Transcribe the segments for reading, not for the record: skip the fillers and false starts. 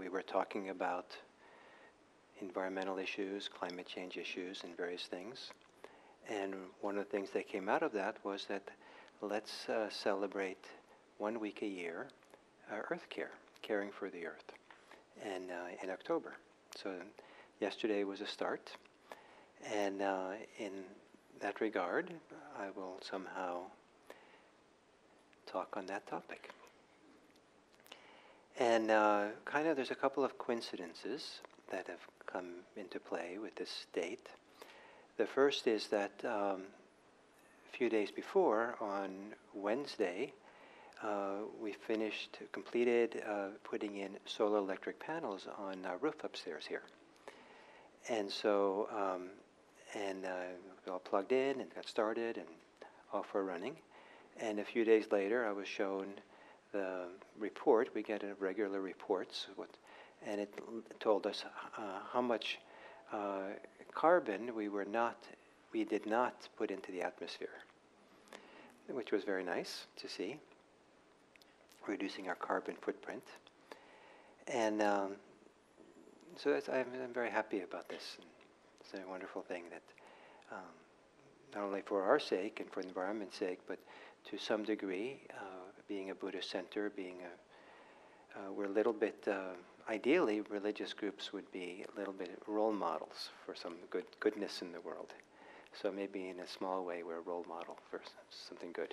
we were talking about environmental issues, climate change issues, and various things. And one of the things that came out of that was that let's celebrate 1 week a year Earth Care, caring for the Earth, and in October. So yesterday was a start, and in that regard, I will somehow talk on that topic. And there's a couple of coincidences that have come into play with this date. The first is that a few days before, on Wednesday, we completed putting in solar electric panels on our roof upstairs here. And so, we all plugged in and got started and off we're running. And a few days later, I was shown the report. We get regular reports, and it told us how much carbon we did not put into the atmosphere, which was very nice to see, reducing our carbon footprint. And so I'm very happy about this. It's a wonderful thing that not only for our sake and for the environment's sake, but to some degree, being a Buddhist center, we're a little bit, ideally, religious groups would be a little bit role models for some goodness in the world. So maybe in a small way, we're a role model for something good.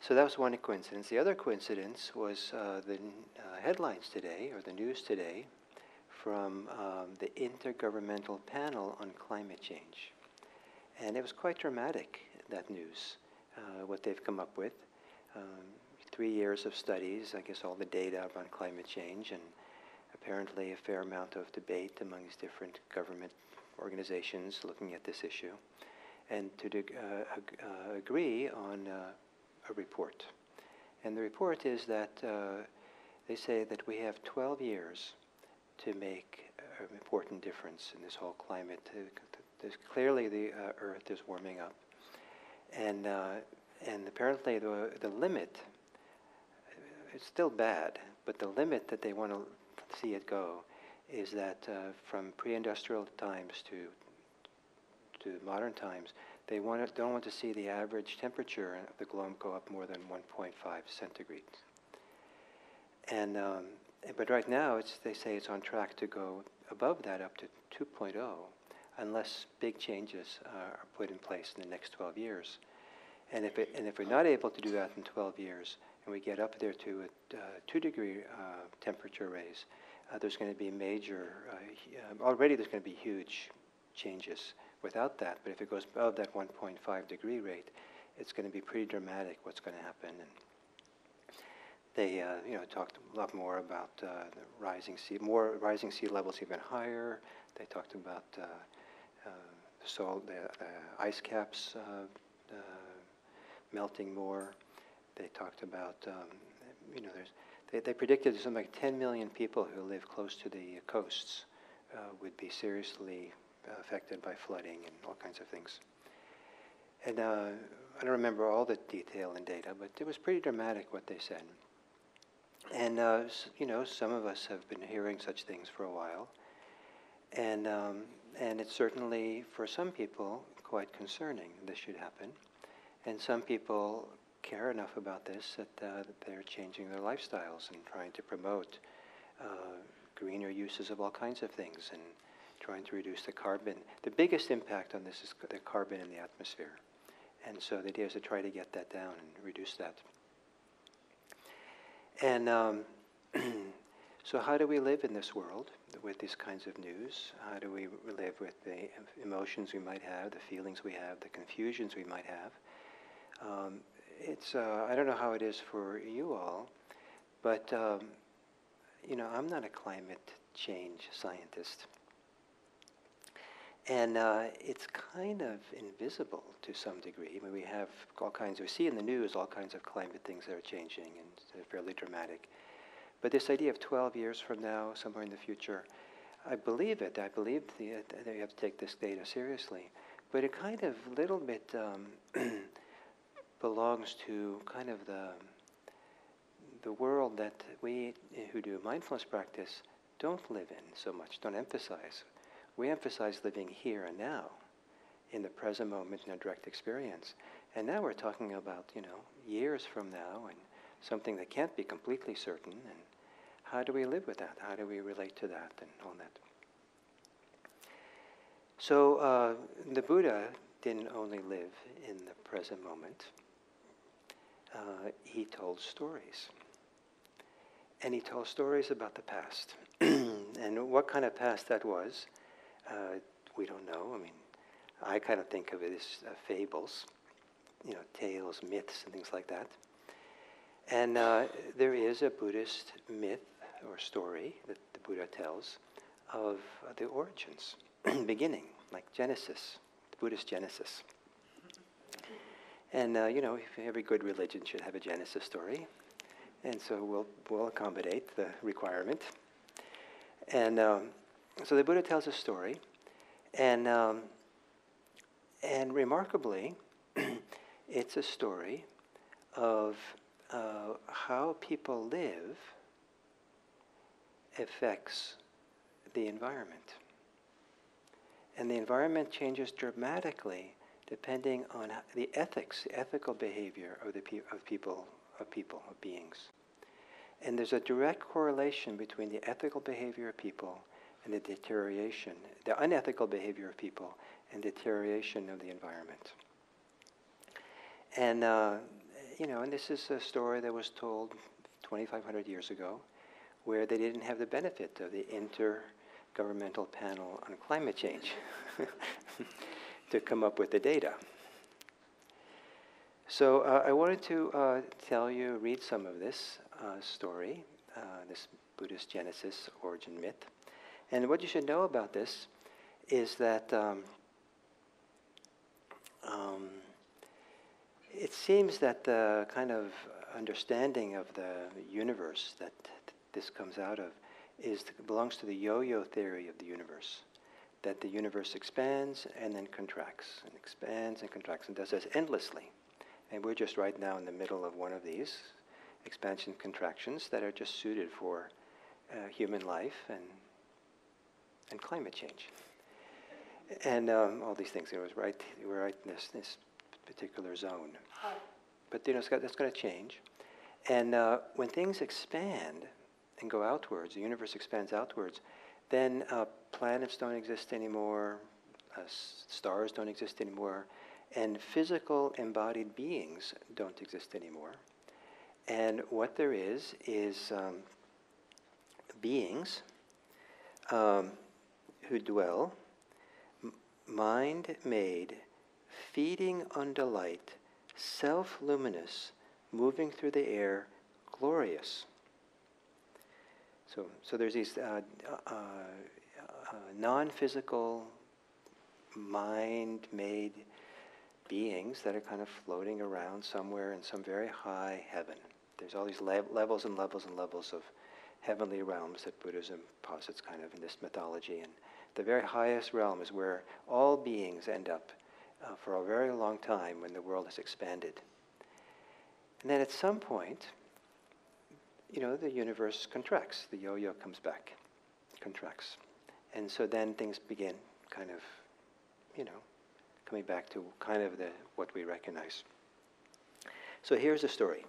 So that was one coincidence. The other coincidence was the headlines today, or the news today, from the Intergovernmental Panel on Climate Change. And it was quite dramatic, that news, what they've come up with. 3 years of studies, I guess all the data on climate change, and apparently a fair amount of debate among these different government organizations looking at this issue, and to agree on a report. And the report is that they say that we have 12 years to make an important difference in this whole climate. Clearly the Earth is warming up. And apparently the limit, it's still bad, but the limit that they want to see it go is that from pre-industrial times to modern times, they don't want to see the average temperature of the globe go up more than 1.5 centigrades. And but right now, they say it's on track to go above that, up to 2.0, unless big changes are put in place in the next 12 years. And if we're not able to do that in 12 years, and we get up there to a 2-degree temperature raise, there's going to be already there's going to be huge changes without that. But if it goes above that 1.5 degree rate, it's going to be pretty dramatic what's going to happen. And they talked a lot more about the rising sea levels even higher. They talked about the ice caps melting more. They talked about they predicted something like 10 million people who live close to the coasts would be seriously affected by flooding and all kinds of things. And I don't remember all the detail and data, but it was pretty dramatic what they said. And some of us have been hearing such things for a while, and it's certainly for some people quite concerning this should happen, and some people care enough about this that they're changing their lifestyles and trying to promote greener uses of all kinds of things and trying to reduce the carbon. The biggest impact on this is the carbon in the atmosphere, and so the idea is to try to get that down and reduce that. And so how do we live in this world with these kinds of news? How do we live with the emotions we might have, the feelings we have, the confusions we might have? I don't know how it is for you all, but I'm not a climate change scientist. And it's kind of invisible to some degree. I mean, we see in the news all kinds of climate things that are changing, and they're fairly dramatic. But this idea of 12 years from now, somewhere in the future, I believe it. I believe that you have to take this data seriously. But it kind of little bit belongs to kind of the world that we who do mindfulness practice don't live in so much, don't emphasize. We emphasize living here and now, in the present moment in a direct experience. And now we're talking about, years from now and something that can't be completely certain. And how do we live with that? How do we relate to that and all that? So the Buddha didn't only live in the present moment. He told stories. And he told stories about the past. And what kind of past that was, we don't know. I mean, I kind of think of it as fables, tales, myths, and things like that. And there is a Buddhist myth or story that the Buddha tells of the origins, beginning, like Genesis, the Buddhist Genesis. And, every good religion should have a Genesis story. And so we'll accommodate the requirement. And so the Buddha tells a story. And remarkably, it's a story of how people live affects the environment. And the environment changes dramatically depending on the ethical behavior of beings. And there's a direct correlation between the ethical behavior of people and the unethical behavior of people and deterioration of the environment. And, and this is a story that was told 2,500 years ago, where they didn't have the benefit of the Intergovernmental Panel on Climate Change to come up with the data. So I wanted to read some of this story, this Buddhist Genesis origin myth. And what you should know about this is that it seems that the kind of understanding of the universe that this comes out of belongs to the yo-yo theory of the universe, that the universe expands and then contracts, and expands and contracts, and does this endlessly. And we're just right now in the middle of one of these expansion contractions that are just suited for human life and climate change. And all these things. We're right in this particular zone. But that's going to change. And when things expand and go outwards, the universe expands outwards, then planets don't exist anymore, stars don't exist anymore, and physical embodied beings don't exist anymore. And what there is beings who dwell, mind-made, feeding on delight, self-luminous, moving through the air, glorious. So there's these non-physical, mind-made beings that are kind of floating around somewhere in some very high heaven. There's all these levels and levels and levels of heavenly realms that Buddhism posits kind of in this mythology. And the very highest realm is where all beings end up for a very long time when the world has expanded. And then at some point, the universe contracts. The yo-yo comes back, contracts. And so then things begin kind of, coming back to kind of what we recognize. So here's the story.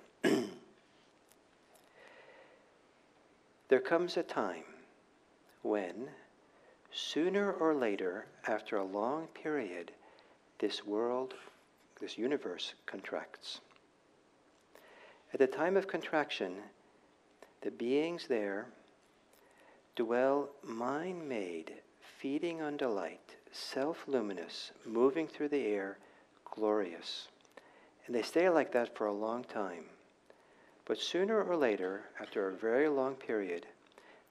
There comes a time when, sooner or later, after a long period, this universe contracts. At the time of contraction, the beings there dwell mind-made, feeding on delight, self-luminous, moving through the air, glorious. And they stay like that for a long time. But sooner or later, after a very long period,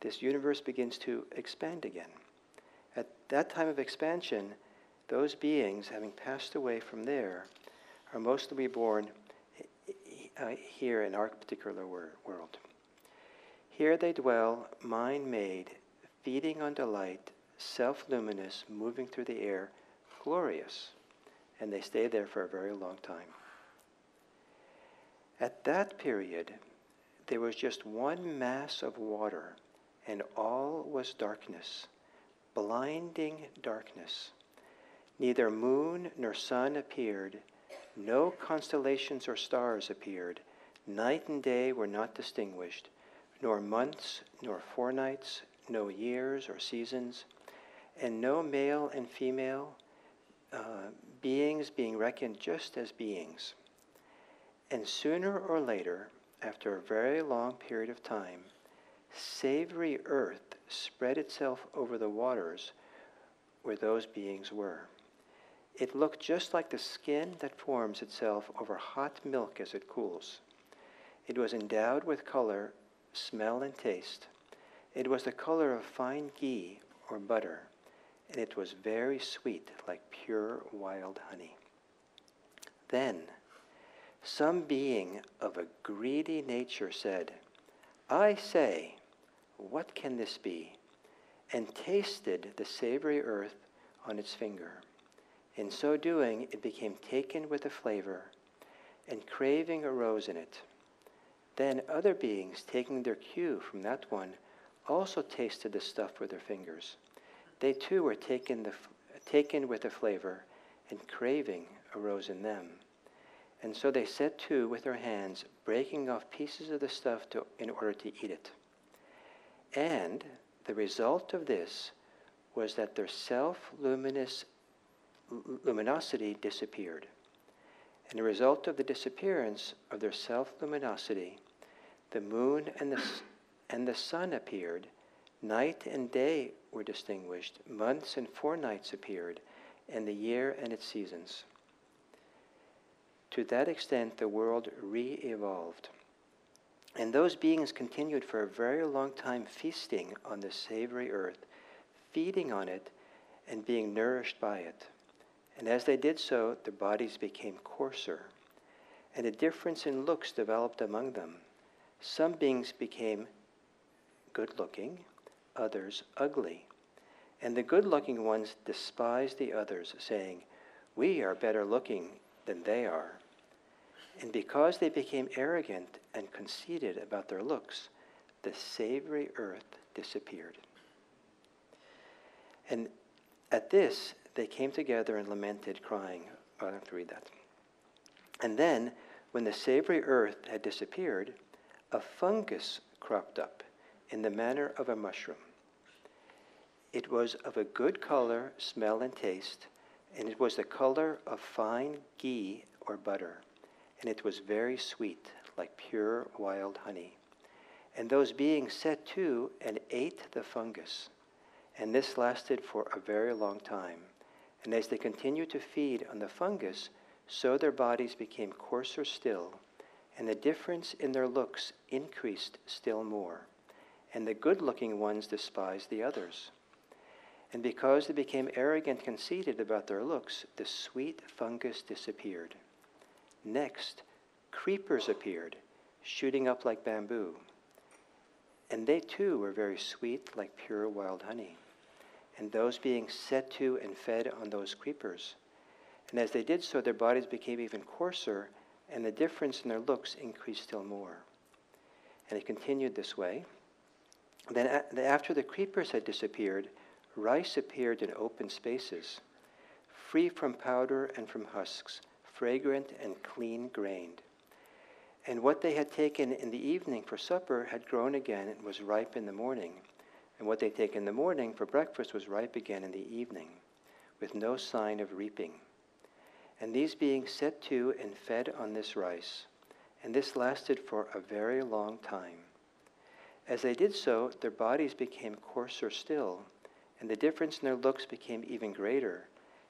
this universe begins to expand again. At that time of expansion, those beings, having passed away from there, are mostly reborn here in our particular world. Here they dwell, mind-made, feeding on delight, self-luminous, moving through the air, glorious. And they stay there for a very long time. At that period, there was just one mass of water, and all was darkness, blinding darkness. Neither moon nor sun appeared, no constellations or stars appeared, night and day were not distinguished, nor months nor forenights, no years or seasons, and no male and female beings being reckoned just as beings. And sooner or later, after a very long period of time, savory earth spread itself over the waters where those beings were. It looked just like the skin that forms itself over hot milk as it cools. It was endowed with color, smell, and taste. It was the color of fine ghee or butter, and it was very sweet, like pure wild honey. Then some being of a greedy nature said, "I say, what can this be?" and tasted the savory earth on its finger. In so doing, it became taken with the flavor, and craving arose in it. Then other beings, taking their cue from that one, also tasted the stuff with their fingers. They too were taken with the flavor, and craving arose in them. And so they set to with their hands, breaking off pieces of the stuff in order to eat it. And the result of this was that their luminosity disappeared. And the result of the disappearance of their self-luminosity, the moon and the sun appeared, night and day were distinguished, months and forenights appeared, and the year and its seasons. To that extent, the world re-evolved. And those beings continued for a very long time feasting on the savory earth, feeding on it, and being nourished by it. And as they did so, their bodies became coarser, and a difference in looks developed among them. Some beings became good-looking, others ugly. And the good-looking ones despised the others, saying, "We are better looking than they are." And because they became arrogant and conceited about their looks, the savory earth disappeared. And at this, they came together and lamented, crying. I don't have to read that. And then, when the savory earth had disappeared, a fungus cropped up in the manner of a mushroom. It was of a good color, smell, and taste, and it was the color of fine ghee or butter, and it was very sweet, like pure wild honey. And those beings set to and ate the fungus, and this lasted for a very long time. And as they continued to feed on the fungus, so their bodies became coarser still, and the difference in their looks increased still more. And the good-looking ones despised the others. And because they became arrogant and conceited about their looks, the sweet fungus disappeared. Next, creepers appeared, shooting up like bamboo. And they too were very sweet, like pure wild honey. And those beings set to and fed on those creepers. And as they did so, their bodies became even coarser, and the difference in their looks increased still more. And it continued this way. Then after the creepers had disappeared, rice appeared in open spaces, free from powder and from husks, fragrant and clean-grained. And what they had taken in the evening for supper had grown again and was ripe in the morning. And what they had taken in the morning for breakfast was ripe again in the evening, with no sign of reaping. And these beings set to and fed on this rice, and this lasted for a very long time. As they did so, their bodies became coarser still, and the difference in their looks became even greater,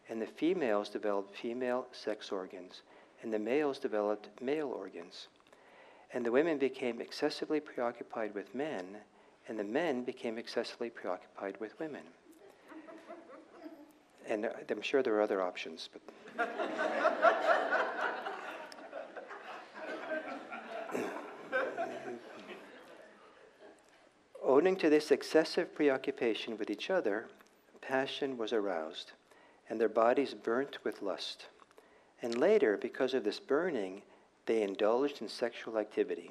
and the females developed female sex organs, and the males developed male organs. And the women became excessively preoccupied with men, and the men became excessively preoccupied with women. And I'm sure there are other options, but... Owing to this excessive preoccupation with each other, passion was aroused, and their bodies burnt with lust. And later, because of this burning, they indulged in sexual activity.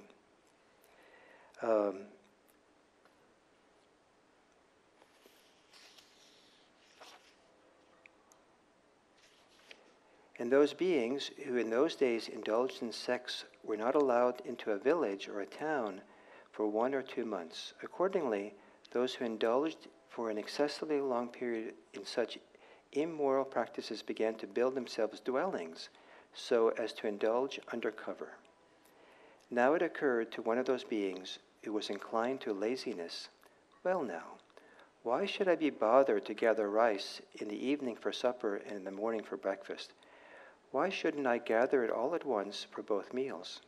Um, and those beings who in those days indulged in sex were not allowed into a village or a town for 1 or 2 months. Accordingly, those who indulged for an excessively long period in such immoral practices began to build themselves dwellings so as to indulge under cover. Now it occurred to one of those beings who was inclined to laziness, "Well now, why should I be bothered to gather rice in the evening for supper and in the morning for breakfast? Why shouldn't I gather it all at once for both meals?"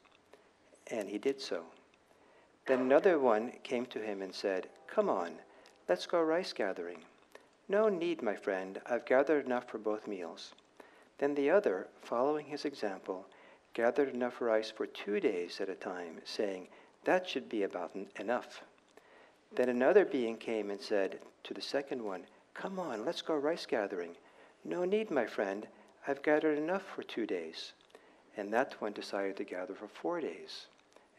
And he did so. Then another one came to him and said, "Come on, let's go rice gathering." "No need, my friend, I've gathered enough for both meals." Then the other, following his example, gathered enough rice for 2 days at a time, saying, "That should be about enough." Then another being came and said to the second one, "Come on, let's go rice gathering." "No need, my friend, I've gathered enough for 2 days." And that one decided to gather for 4 days.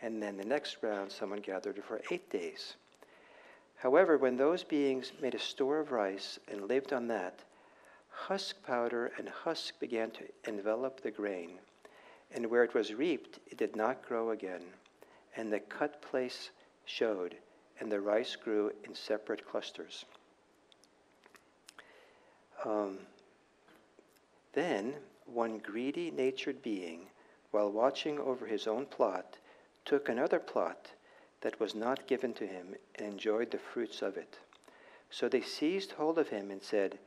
And then the next round, someone gathered it for 8 days. However, when those beings made a store of rice and lived on that, husk powder and husk began to envelop the grain. And where it was reaped, it did not grow again. And the cut place showed, and the rice grew in separate clusters. Then one greedy natured being, while watching over his own plot, took another plot that was not given to him and enjoyed the fruits of it. So they seized hold of him and said,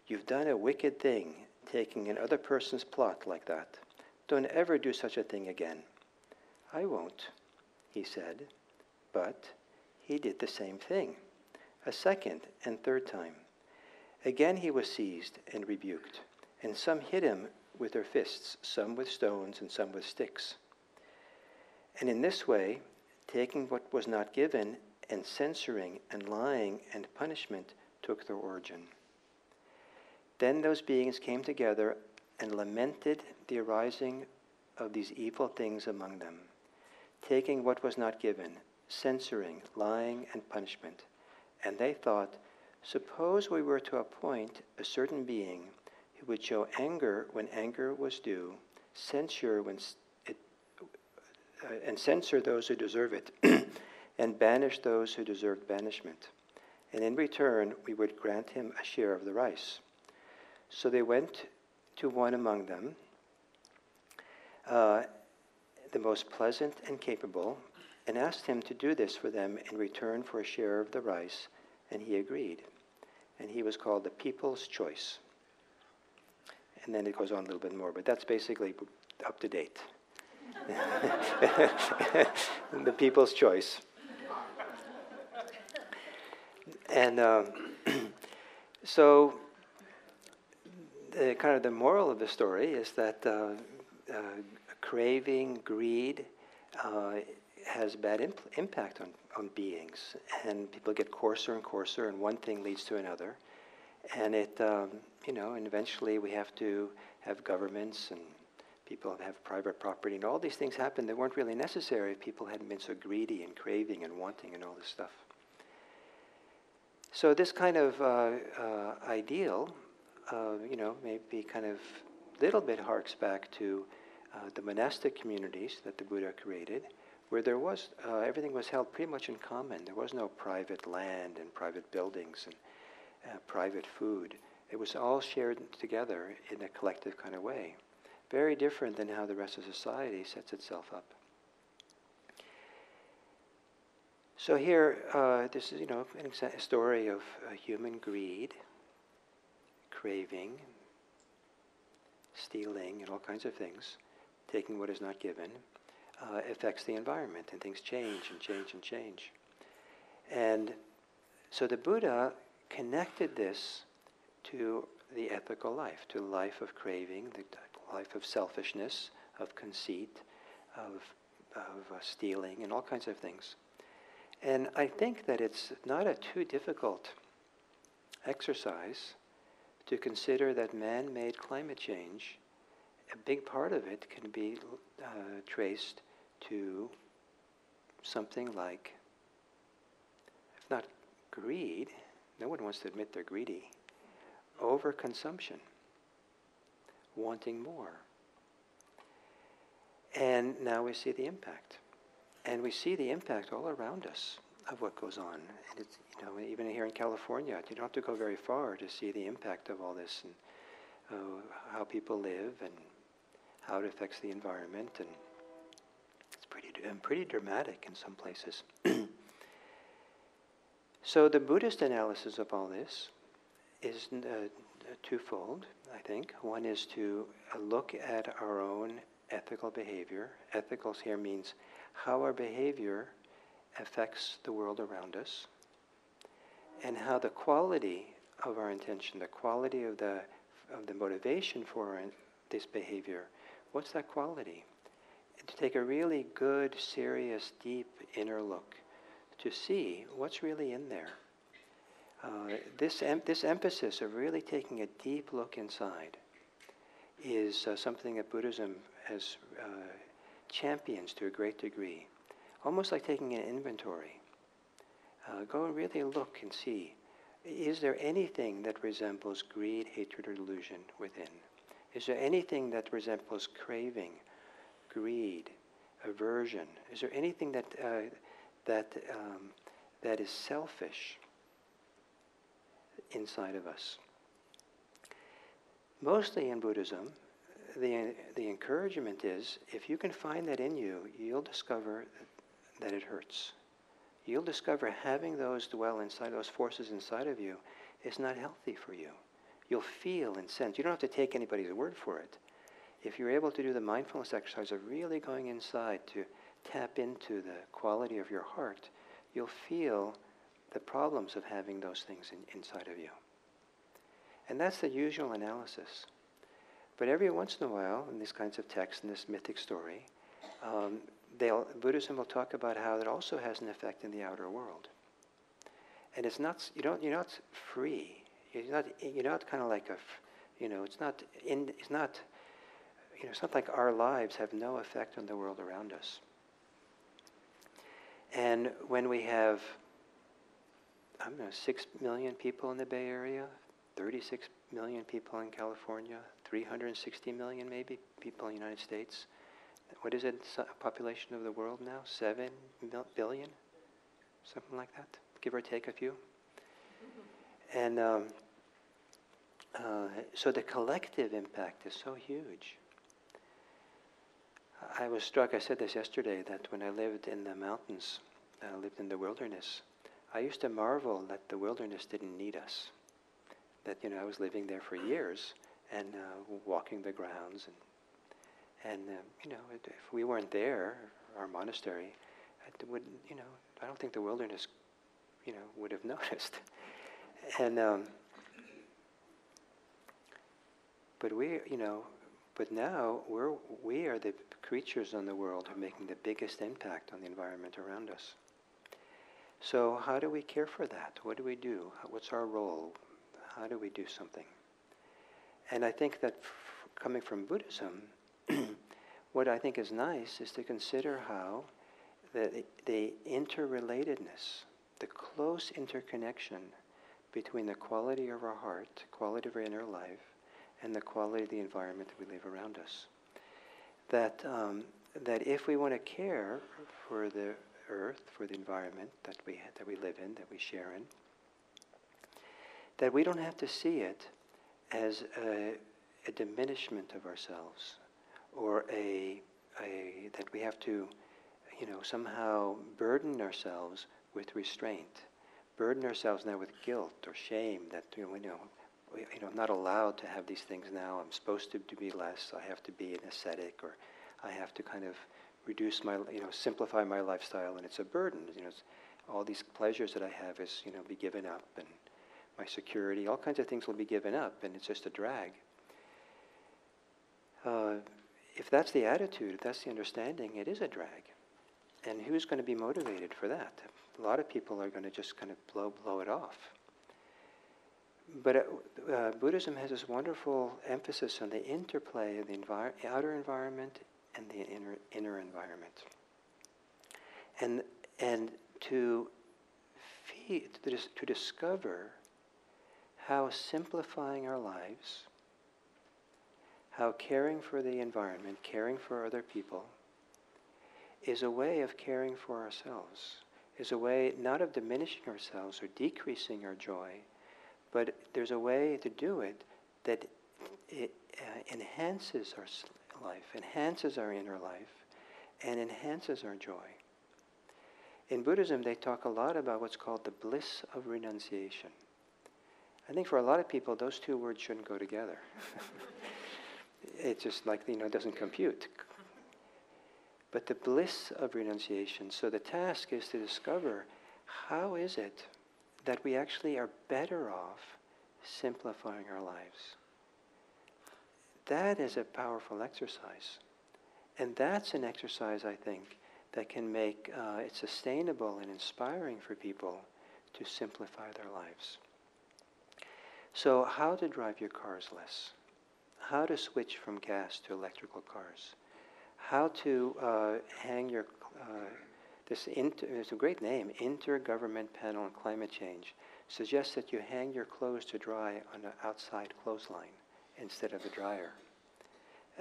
"You've done a wicked thing, taking another person's plot like that. Don't ever do such a thing again." "I won't," he said. But he did the same thing, a second and third time. Again he was seized and rebuked, and some hit him with their fists, some with stones and some with sticks. And in this way, taking what was not given, and censoring and lying and punishment took their origin. Then those beings came together and lamented the arising of these evil things among them, taking what was not given, censoring, lying, and punishment. And they thought, "Suppose we were to appoint a certain being who would show anger when anger was due, censure and censor those who deserve it, and banish those who deserve banishment. And in return, we would grant him a share of the rice." So they went to one among them, the most pleasant and capable, and asked him to do this for them in return for a share of the rice, and he agreed. And he was called the People's Choice. And then it goes on a little bit more, but that's basically up to date. The People's Choice. And so the moral of the story is that craving, greed, has bad impact on beings, and people get coarser and coarser, and one thing leads to another, and and eventually we have to have governments, and people have private property, and all these things happen that weren't really necessary if people hadn't been so greedy and craving and wanting and all this stuff. So this kind of ideal, maybe kind of little bit harks back to the monastic communities that the Buddha created, where there was everything was held pretty much in common. There was no private land and private buildings and private food. It was all shared together in a collective kind of way. Very different than how the rest of society sets itself up. So here, this is, a story of human greed, craving, stealing, and all kinds of things, taking what is not given, affects the environment, and things change and change and change. And so the Buddha connected this to the ethical life, to the life of craving, the life of selfishness, of conceit, of stealing, and all kinds of things. And I think that it's not a too difficult exercise to consider that man-made climate change, a big part of it can be traced to something like It's not greed. No one wants to admit they're greedy. Overconsumption. Wanting more. And now we see the impact. And we see the impact all around us of what goes on. And it's, even here in California, you don't have to go very far to see the impact of all this and how people live and how it affects the environment. And it's pretty dramatic in some places. So the Buddhist analysis of all this is twofold, I think. One is to look at our own ethical behavior. Ethical here means how our behavior affects the world around us, and how the quality of our intention, the quality of the motivation for this behavior, what's that quality? And to take a really good, serious, deep inner look to see what's really in there. This emphasis of really taking a deep look inside is something that Buddhism has champions to a great degree. Almost like taking an inventory. Go and really look and see, is there anything that resembles greed, hatred, or delusion within? Is there anything that resembles craving, greed, aversion? Is there anything that is selfish inside of us? Mostly in Buddhism, the encouragement is, if you can find that in you, you'll discover that it hurts. You'll discover having those dwell inside, those forces inside of you, is not healthy for you. You'll feel and sense. You don't have to take anybody's word for it. If you're able to do the mindfulness exercise of really going inside to tap into the quality of your heart, you'll feel the problems of having those things inside of you. And that's the usual analysis. But every once in a while, in these kinds of texts, in this mythic story, Buddhism will talk about how it also has an effect in the outer world. And it's not, you're not free. You're not kind of like it's not like our lives have no effect on the world around us. And when we have, 6 million people in the Bay Area, 36 million people in California, 360 million maybe people in the United States. What is it, population of the world now? 7 billion? Something like that, give or take a few. And so the collective impact is so huge. I was struck, I said this yesterday, that when I lived in the mountains, lived in the wilderness, I used to marvel that the wilderness didn't need us. That, I was living there for years and walking the grounds. And if we weren't there, our monastery, I don't think the wilderness, would have noticed. And, but now we are the creatures in the world who are making the biggest impact on the environment around us. So how do we care for that? What do we do? What's our role? How do we do something? And I think that coming from Buddhism, what I think is nice is to consider how the interrelatedness, the close interconnection between the quality of our heart, quality of our inner life, and the quality of the environment that we live around us. That if we want to care for the earth, for the environment that we live in, that we share in, that we don't have to see it as a diminishment of ourselves, or that we have to, somehow burden ourselves with restraint, burden ourselves now with guilt or shame that I'm not allowed to have these things now. I'm supposed to be less. I have to be an ascetic, or I have to kind of reduce my, simplify my lifestyle, and it's a burden. All these pleasures that I have is, be given up, and my security, all kinds of things will be given up, and it's just a drag. If that's the attitude, if that's the understanding, it is a drag. And who's going to be motivated for that? A lot of people are going to just kind of blow it off. But Buddhism has this wonderful emphasis on the interplay of the outer environment and the inner environment. And to to discover how simplifying our lives, how caring for the environment, caring for other people, is a way of caring for ourselves, is a way not of diminishing ourselves or decreasing our joy, but there's a way to do it that it enhances our life, enhances our inner life, and enhances our joy. In Buddhism, they talk a lot about what's called the bliss of renunciation. I think for a lot of people, those two words shouldn't go together. It's just like, it doesn't compute. But the bliss of renunciation, so the task is to discover how is it that we actually are better off simplifying our lives. That is a powerful exercise. And that's an exercise, I think, that can make it sustainable and inspiring for people to simplify their lives. So how to drive your cars less. How to switch from gas to electrical cars. How to hang your, it's a great name, Intergovernment Panel on Climate Change, suggests that you hang your clothes to dry on an outside clothesline instead of a dryer.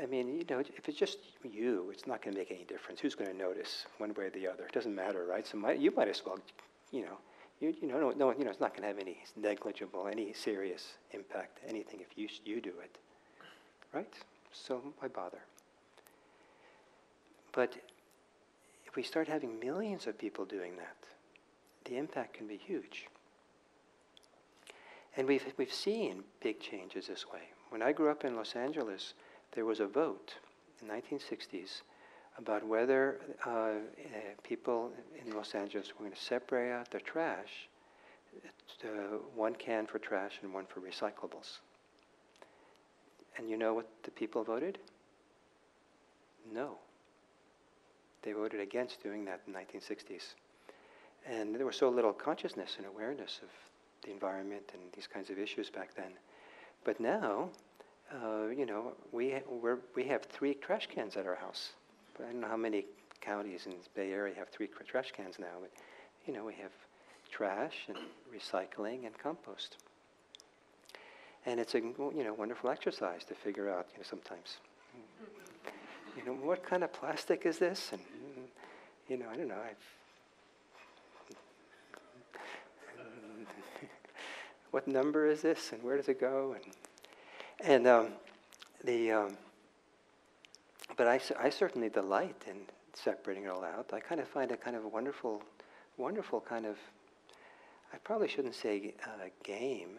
I mean, if it's just you, it's not going to make any difference. Who's going to notice one way or the other? It doesn't matter, right? So you might as well, it's not going to have any negligible, any serious impact, anything if you do it, right? So why bother? But if we start having millions of people doing that, the impact can be huge. And we've seen big changes this way. When I grew up in Los Angeles, there was a vote in the 1960s about whether people in Los Angeles were going to separate out their trash, one can for trash and one for recyclables. And you know what the people voted? No. They voted against doing that in the 1960s. And there was so little consciousness and awareness of the environment and these kinds of issues back then. But now, we have 3 trash cans at our house. But I don't know how many counties in the Bay Area have 3 trash cans now. But, we have trash and recycling and compost. And it's a wonderful exercise to figure out sometimes. What kind of plastic is this? And I don't know. What number is this? And where does it go? But I certainly delight in separating it all out. I kind of find it kind of a wonderful kind of. I probably shouldn't say game.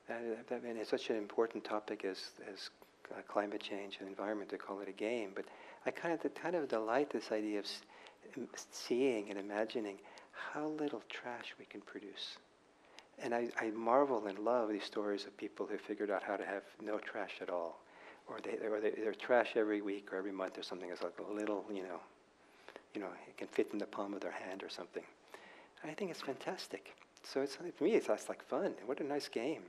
I mean, it's such an important topic as climate change and environment to call it a game. But I kind of delight this idea of seeing and imagining how little trash we can produce. And I marvel and love these stories of people who figured out how to have no trash at all, or they're trash every week or every month or something. It's like a little, it can fit in the palm of their hand or something. I think it's fantastic. So for me, that's like fun. What a nice game.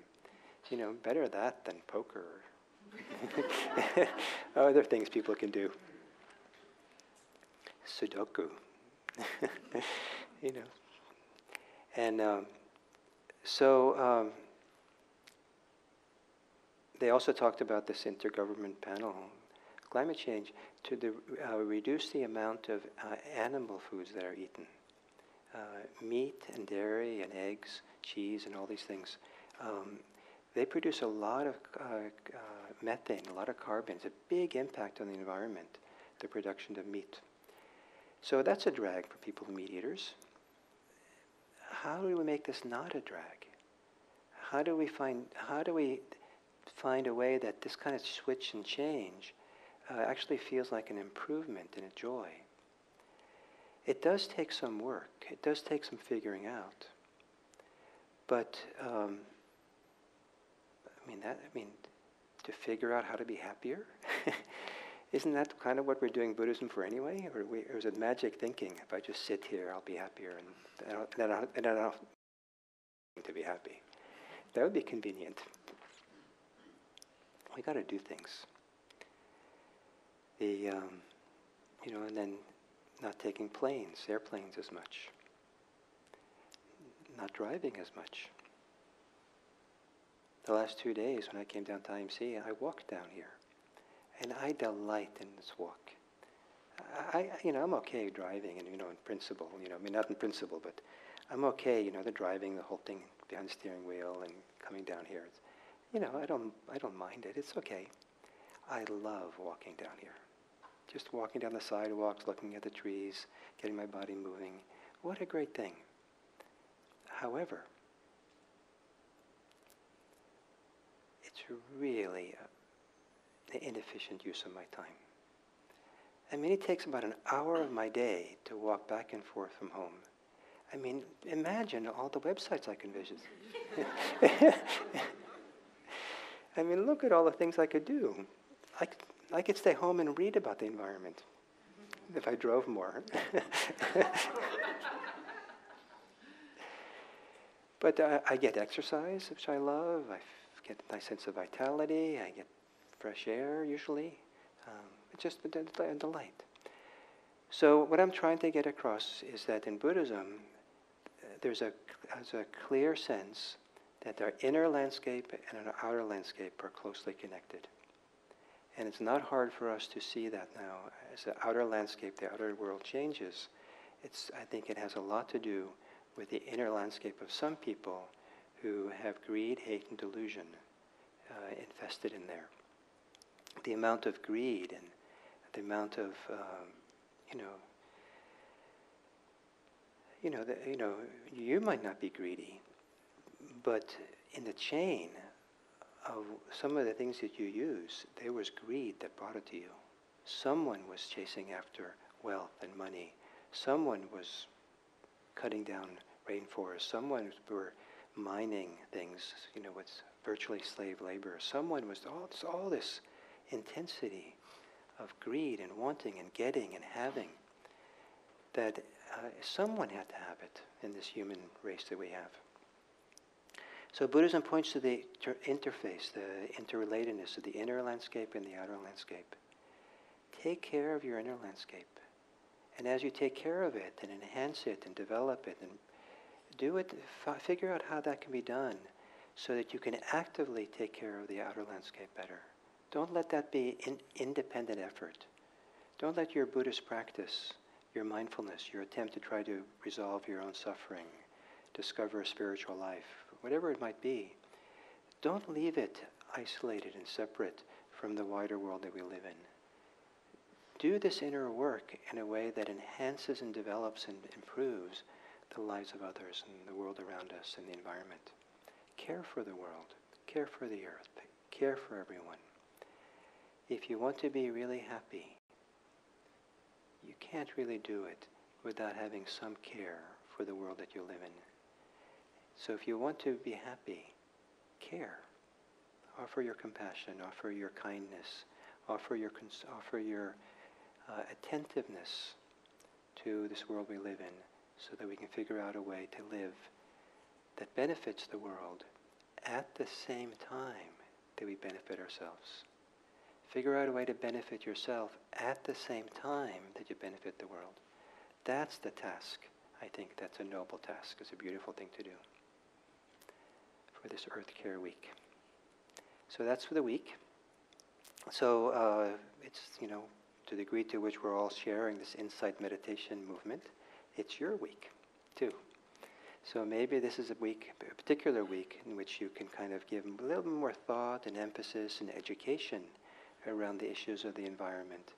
Better that than poker or other things people can do. Sudoku. And they also talked about this intergovernment panel on climate change to reduce the amount of animal foods that are eaten. Meat and dairy and eggs, cheese and all these things. They produce a lot of methane, a lot of carbon. It's a big impact on the environment, the production of meat. So that's a drag for people, meat eaters. How do we make this not a drag? How do we find a way that this kind of switch and change actually feels like an improvement and a joy? It does take some work. It does take some figuring out. But to figure out how to be happier, isn't that kind of what we're doing Buddhism for anyway? Or is it magic thinking? If I just sit here, I'll be happier, and I don't have to be happy. That would be convenient. We got to do things. And then not taking airplanes as much. not driving as much. The last 2 days when I came down to IMC, I walked down here. And I delight in this walk. I'm okay driving, and in principle, not in principle, but I'm okay, the driving, the whole thing behind the steering wheel and coming down here. I don't mind it. It's okay. I love walking down here. Just walking down the sidewalks, looking at the trees, getting my body moving. What a great thing. However, it's really an inefficient use of my time. I mean, it takes about an hour of my day to walk back and forth from home. I mean, imagine all the websites I can visit. I mean, look at all the things I could do. I could stay home and read about the environment if I drove more. But I get exercise, which I love. I get a nice sense of vitality. I get fresh air, usually. It's just a delight. So what I'm trying to get across is that in Buddhism, there's a clear sense that our inner landscape and our outer landscape are closely connected. And it's not hard for us to see that now. As the outer landscape, the outer world changes, I think it has a lot to do with the inner landscape of some people who have greed, hate, and delusion infested in there. The amount of greed and the amount of, you might not be greedy, but in the chain of some of the things that you use, there was greed that brought it to you. Someone was chasing after wealth and money. Someone was cutting down rainforests. Someone were mining things, with virtually slave labor. Someone was all this intensity of greed and wanting and getting and having that someone had to have it in this human race that we have. So Buddhism points to the interface, the interrelatedness of the inner landscape and the outer landscape. Take care of your inner landscape. And as you take care of it and enhance it and develop it and do it, figure out how that can be done so that you can actively take care of the outer landscape better. Don't let that be independent effort. Don't let your Buddhist practice, your mindfulness, your attempt to try to resolve your own suffering, discover a spiritual life, whatever it might be, don't leave it isolated and separate from the wider world that we live in. Do this inner work in a way that enhances and develops and improves the lives of others and the world around us and the environment. Care for the world. Care for the earth. Care for everyone. If you want to be really happy, you can't really do it without having some care for the world that you live in. So if you want to be happy, care. Offer your compassion, offer your kindness, offer your attentiveness to this world we live in so that we can figure out a way to live that benefits the world at the same time that we benefit ourselves. Figure out a way to benefit yourself at the same time that you benefit the world. That's the task. I think that's a noble task. It's a beautiful thing to do for this Earth Care Week. So that's for the week. So it's, to the degree to which we're all sharing this insight meditation movement, it's your week too. So maybe this is a particular week in which you can kind of give a little more thought and emphasis and education around the issues of the environment.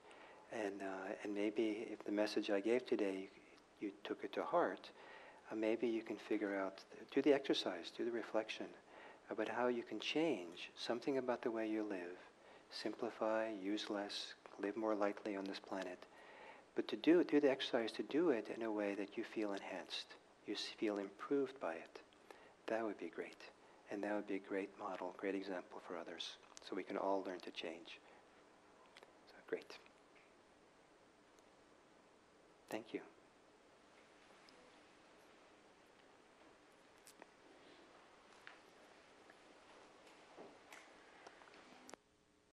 And maybe if the message I gave today, you took it to heart, maybe you can figure out, do the exercise, do the reflection about how you can change something about the way you live. Simplify, use less, live more lightly on this planet. But to do the exercise to do it in a way that you feel enhanced, you feel improved by it. That would be great. And that would be a great model, great example for others. So we can all learn to change. So great. Thank you.